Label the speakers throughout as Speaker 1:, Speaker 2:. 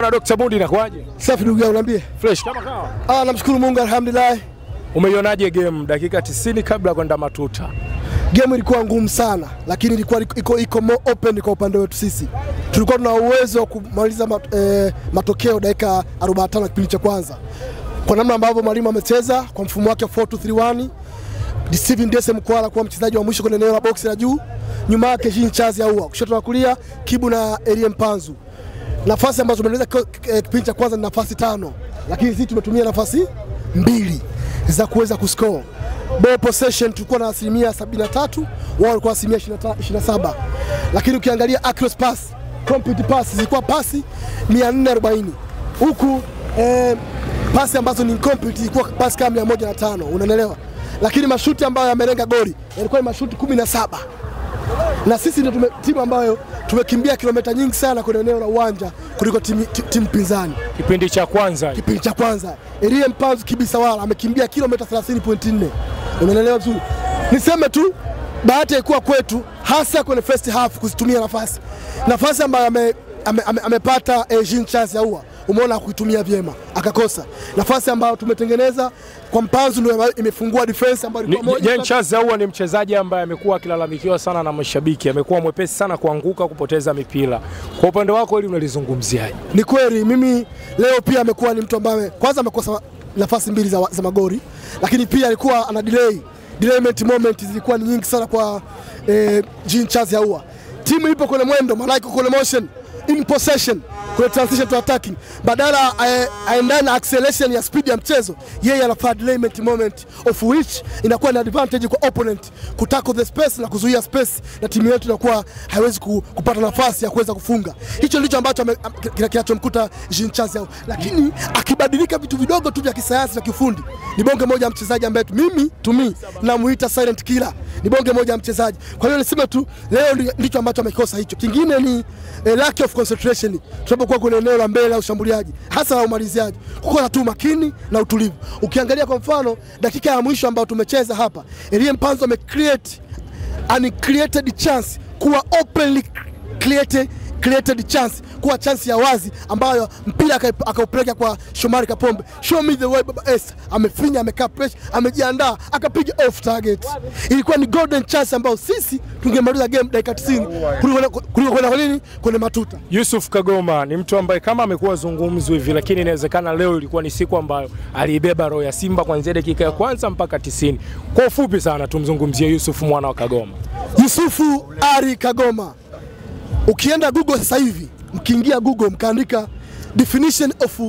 Speaker 1: Na Dr. Bundi inakuaje?
Speaker 2: Safi ndugu yangu, niambie.
Speaker 1: Fresh kama kawa.
Speaker 2: Namshukuru Mungu, alhamdulillah.
Speaker 1: Umeionaje game dakika 90 kabla kwenda matuta?
Speaker 2: Game ilikuwa ngumu sana, lakini ilikuwa iko more open kwa upande wetu sisi. Tulikuwa tuna uwezo wa kumaliza matokeo dakika 45 kipindi cha kwanza. Kwa namna ambavyo mwalimu amecheza kwa mfumo wake 4-2-3-1, Steven Dese Mkwala kwa mchezaji wa mwisho kwenye eneo la box la juu, nyuma yake Jean Charles Ahoua, kushoto na kulia Kibu na Elie Mpanzu. Nafasi ambazo tumeweza kipindi cha kwanza ni nafasi 5, lakini sisi tumetumia nafasi 2 za kuweza kuscore. Ball possession tulikuwa na 73%, wao walikuwa 27%. Lakini ukiangalia accurate pass, complete pass zilikuwa pasi 440. Huku pasi ambazo ni incomplete zilikuwa pasi kama 105, unaelewa? Lakini mashuti ambayo yamelenga goli yalikuwa ni mashuti 17. Na sisi ndio timu ambayo tumekimbia kilomita nyingi sana kwenye eneo la uwanja kuliko timu pinzani.
Speaker 1: Kipindi cha kwanza Elie Mpanzu Kibisawala amekimbia kilomita 30.4. Unaelewa vizuri? Niseme tu bahati ilikuwa kwetu hasa kwenye first half kuzitumia nafasi ambayo amepata Jean Charles Ahoua. Umeona kuitumia vyema, akakosa nafasi ambayo tumetengeneza kwa Mpanzu ndio imefungua defense ambayo ilikuwa moja. Jean Charles Ahoua ni mchezaji ambaye amekuwa akilalamikiwa sana na mashabiki, amekuwa mwepesi sana kuanguka, kupoteza mipira. Kwa upande wako hili unalizungumziaje?
Speaker 2: Ni kweli, mimi leo pia amekuwa ni mtu ambaye kwanza amekosa nafasi 2 za magoli, lakini pia alikuwa ana delayment moment zilikuwa ni nyingi sana kwa Jean Charles Ahoua. Timu ipo kwenye mwendo, maana iko kwenye motion, in possession, kwenye transition to attacking. Badala aendane na acceleration ya speed ya mchezo, yeye anafanya delayment moment of which inakuwa ni advantage kwa opponent kutako the space na kuzuia space, na timu yetu inakuwa haiwezi kupata nafasi ya kuweza kufunga. Hicho ndicho ambacho kinachomkuta Jean Charles Ahoua. Lakini akibadilika vitu vidogo tu vya kisayansi na kifundi, ni bonge moja mchezaji ambaye mimi namuita silent killer. Ni bonge moja mchezaji. Kwa hiyo niseme tu leo ndicho ambacho amekosa hicho. Kingine ni lack of concentration. Tunapokuwa kwenye eneo la mbele au shambuliaji, hasa la umaliziaji, kukosa tu makini na utulivu. Ukiangalia kwa mfano dakika ya mwisho ambayo tumecheza hapa, Elie Mpanzu amecreate uncreated chance kuwa openly created chance, kuwa chance ya wazi ambayo mpira akaupeleka kwa Shomari Kapombe. Show me the way Baba Esther. Amefinya, amekaa pressure, amejiandaa, akapiga off target. Ilikuwa ni golden chance ambayo sisi tungemaliza game dakika 90 kuliko kwenye matuta.
Speaker 1: Yusuf Kagoma ni mtu ambaye kama amekuwa zungumzo hivi, lakini inawezekana leo ilikuwa ni siku ambayo aliibeba roho ya Simba kuanzia dakika ya kwanza mpaka 90. Kwa ufupi sana tumzungumzie Yusuf mwana wa Kagoma.
Speaker 2: Yusufu Ari Kagoma. Ukienda Google sasa hivi, mkiingia Google mkaandika definition of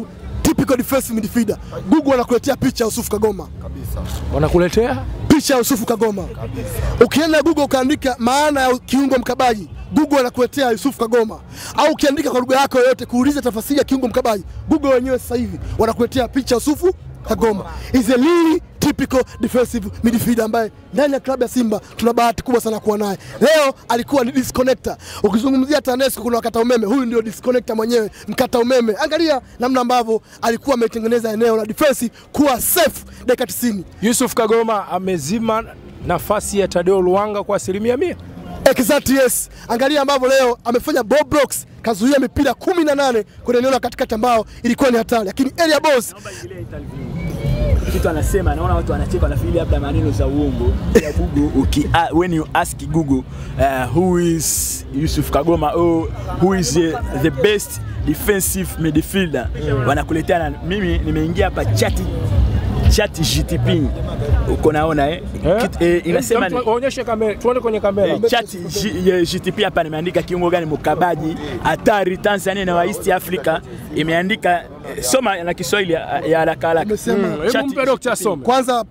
Speaker 2: typical defensive midfielder, Google wanakuletea picha ya Yusuf Kagoma kabisa.
Speaker 1: Wanakuletea
Speaker 2: picha ya Yusuf Kagoma kabisa. Ukienda Google ukaandika maana ya kiungo mkabaji, Google wanakuletea Yusuf Kagoma. Au ukiandika kwa lugha yako yoyote kuuliza tafsiri ya kiungo mkabaji, Google wenyewe sasa hivi wanakuletea picha ya Yusuf Kagoma. Is a really typical defensive midfielder ambaye ndani ya klabu ya Simba tuna bahati kubwa sana kuwa naye. Leo alikuwa ni disconnector. Ukizungumzia TANESCO kuna wakata umeme, huyu ndio disconnector mwenyewe, mkata umeme. Angalia namna ambavyo alikuwa ametengeneza eneo la defense kuwa safe dakika 90.
Speaker 1: Yusuf Kagoma amezima nafasi ya Tadeo Luanga kwa 100%.
Speaker 2: Exactly, yes. Angalia ambavyo leo amefanya ball blocks, kazuia mipira 18 kwenye eneo la katikati ambao ilikuwa ni hatari. Lakini Elia Boss
Speaker 3: kitu anasema, naona watu wanacheka wanafikiri labda maneno za uongo ya Google. When you ask Google who is Yusuf Kagoma or who is the best defensive midfielder, wanakuletea. Mimi nimeingia hapa chat GTP, uko naona inasema
Speaker 1: onyesha kamera, tuone kwenye kamera.
Speaker 3: Chat GTP hapa nimeandika kiungo gani mkabaji hatari Tanzania na East Africa, imeandika soma na Kiswahili ya haraka haraka.
Speaker 1: Hebu mpe Dr. Some.
Speaker 2: Kwanza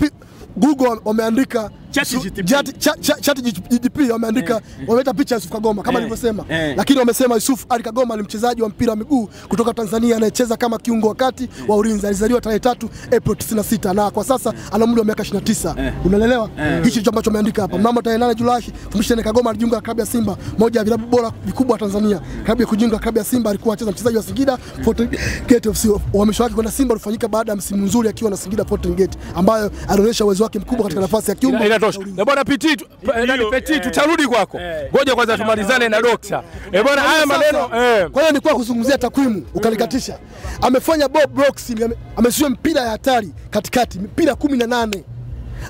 Speaker 2: Google wameandika Chat GTP wameandika wameleta picha ya Yusuf Kagoma kama nilivyosema, lakini wamesema Yusuf Ali Kagoma ni mchezaji wa mpira wa miguu kutoka Tanzania anayecheza kama kiungo wakati wa ulinzi. Alizaliwa tarehe 3 April 96 na kwa sasa ana umri wa miaka 29. Unaelewa? Hicho ndicho ambacho wameandika hapa. Mnamo tarehe 8 Julai 2020 Kagoma alijiunga na klabu ya Simba, moja ya vilabu bora vikubwa Tanzania. Klabu ya kujiunga klabu ya Simba alikuwa anacheza mchezaji wa Singida Fountain Gate FC. Uhamisho wake kwenda Simba ulifanyika baada ya msimu mzuri akiwa na Singida Fountain Gate, ambayo alionyesha uwezo wake mkubwa katika nafasi ya kiungo.
Speaker 4: inatosha. Bwana Petit, Petit tutarudi kwako. Ngoja kwanza tumalizane na Dokta. Bwana haya maneno
Speaker 2: Kwa hiyo nilikuwa kuzungumzia takwimu ukalikatisha. Amefanya Bob Brooks, ameshia mpira ya hatari katikati, mpira 18.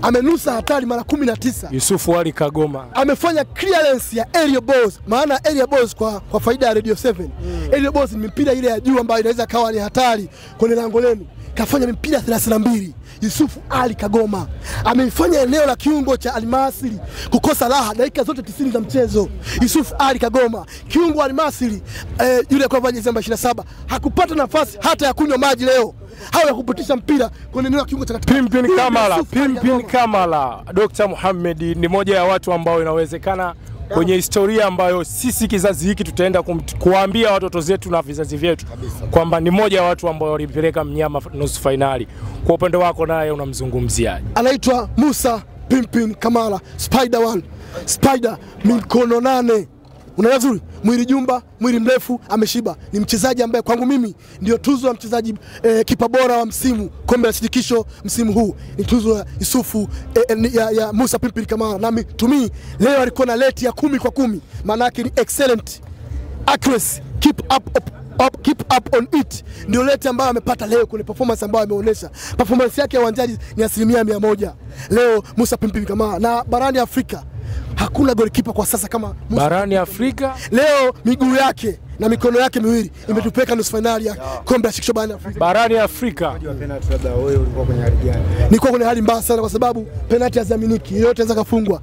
Speaker 2: Amenusa hatari mara 19.
Speaker 4: Yusuf Ali Kagoma
Speaker 2: amefanya clearance ya aerial balls. Maana aerial balls kwa faida ya Radio 7. Aerial balls ni mpira ile ya juu ambayo inaweza kawa ni hatari kwenye lango lenu. Kafanya mpira 32. Yusuf Ali Kagoma ameifanya eneo la kiungo cha Al-Masry kukosa raha dakika zote 90 za mchezo. Yusuf Ali Kagoma, kiungo Al-Masry, yule kwa jezi namba 27 hakupata nafasi hata ya kunywa maji leo. Hawa ya kupitisha mpira kwenye eneo la kiungo cha katikati.
Speaker 4: Pimpin Kamala. Dr. Mohamed ni moja ya watu ambao inawezekana kwenye historia ambayo sisi kizazi hiki tutaenda kuambia watoto zetu na vizazi vyetu kwamba ni moja ya watu ambao walipeleka mnyama nusu finali. Kwa upande wako naye unamzungumziaje?
Speaker 2: Anaitwa Musa Pimpin Kamala, Spider One, Spider mikono 8. Unaona vizuri, mwili jumba, mwili mrefu, ameshiba. Ni mchezaji ambaye kwangu mimi ndio tuzo ya mchezaji kipa bora wa msimu kombe la shirikisho msimu huu. Ni tuzo ya Yusufu ya Musa Pimpin Kamala. Nami tumi leo alikuwa na rate ya 10 kwa 10. Maana yake ni excellent accuracy, keep up on it. Ndio rate ambayo amepata leo kwenye performance ambayo ameonyesha. Performance yake ya uwanjani ni 100%. Leo Musa Pimpin Kamala, na barani Afrika hakuna goalkeeper kwa sasa kama Musa.
Speaker 4: Barani Afrika
Speaker 2: leo miguu yake na mikono yake miwili imetupeka nusu finali ya kombe la shirikisho barani Afrika.
Speaker 4: Barani Afrika
Speaker 5: penalty labda wewe ulikuwa kwenye hali gani?
Speaker 2: Nilikuwa kwenye hali mbaya sana kwa sababu penalty haziaminiki. Yote anaweza kufungwa.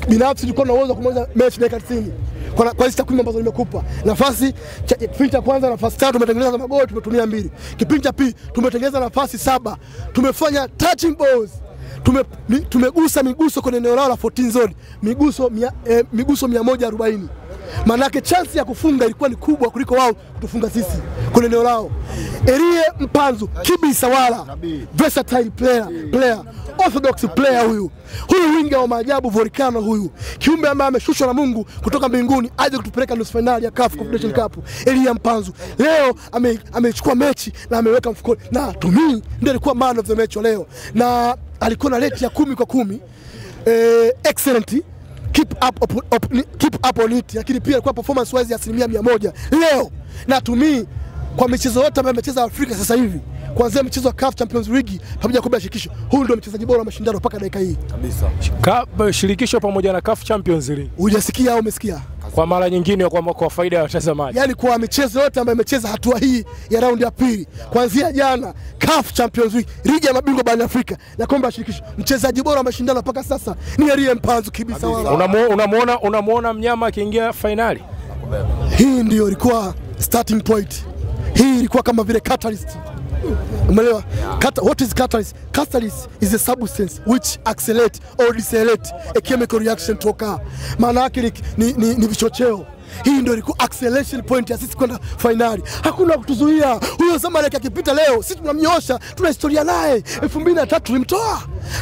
Speaker 2: Binafsi nilikuwa na uwezo wa kumaliza mechi dakika 90. Kwa hizo takwimu ambazo nimekupa. Nafasi kipindi cha kwanza nafasi 3 tumetengeneza magoli, tumetumia 2. Kipindi cha pili tumetengeneza nafasi 7. Tumefanya touching balls. Tumegusa miguso kwenye eneo lao la 14 zone, miguso 140. Manake chance ya kufunga ilikuwa ni kubwa kuliko wao kutufunga sisi kwenye eneo lao. Elie Mpanzu, kibisa wala, versatile player, orthodox player huyu winga wa maajabu, Volcano huyu, kiumbe ambaye ameshushwa na Mungu kutoka mbinguni aje kutupeleka nusu finali ya CAF Confederation Cup. Elie Mpanzu leo amechukua mechi na ameweka mfukoni, na to me ndio alikuwa man of the match leo, na alikuwa na rate ya 10 kwa 10. Excellent, keep up on it. Lakini pia alikuwa performance wise ya 100% leo, na to me kwa michezo yote ambayo amecheza Afrika sasa hivi, kuanzia mchezo wa CAF Champions League pamoja na kombe la shirikisho, huyu ndio mchezaji bora wa mashindano mpaka dakika hii
Speaker 4: kabisa. CAF shirikisho pamoja na CAF Champions League.
Speaker 2: Hujasikia au umesikia?
Speaker 4: Kwa mara nyingine kwa faida ya watazamaji.
Speaker 2: Yaani kwa michezo yote ambayo amecheza hatua hii ya raundi ya pili, kuanzia jana CAF Champions League, ligi ya mabingwa barani Afrika na kombe la shirikisho, mchezaji bora wa mashindano mpaka sasa ni Elie Mpanzu kibisa wala.
Speaker 4: Unamuona mnyama akiingia finali?
Speaker 2: Hii ndio ilikuwa starting point. Hii ilikuwa kama vile catalyst. Umeelewa? What is catalyst? Catalyst is a substance which accelerate or decelerate a chemical reaction to occur. Maana yake ni vichocheo. Hii ndio ilikuwa acceleration point ya sisi kwenda finali. Hakuna kutuzuia. Huyo Zamalek akipita leo, sisi tunamnyosha, tuna historia naye. 2003 tulimtoa.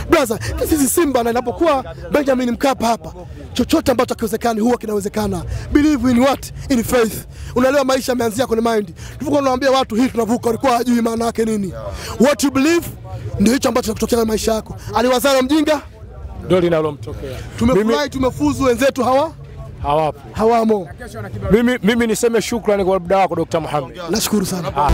Speaker 2: Brother, sisi Simba na inapokuwa Benjamin Mkapa hapa, chochote ambacho kiwezekani huwa kinawezekana. Believe in what? In faith. Unaelewa maisha yameanzia kwenye mind. Tulikuwa tunawaambia watu hii tunavuka, walikuwa hajui maana yake nini. What you believe ndio hicho ambacho kinatokea kwenye maisha yako. Aliwazana mjinga
Speaker 4: ndio linalomtokea.
Speaker 2: Tumefurahi, tumefuzu, wenzetu
Speaker 4: hawamo. Mimi niseme shukrani kwa muda wako Dr. Mohamed.
Speaker 2: Nashukuru sana.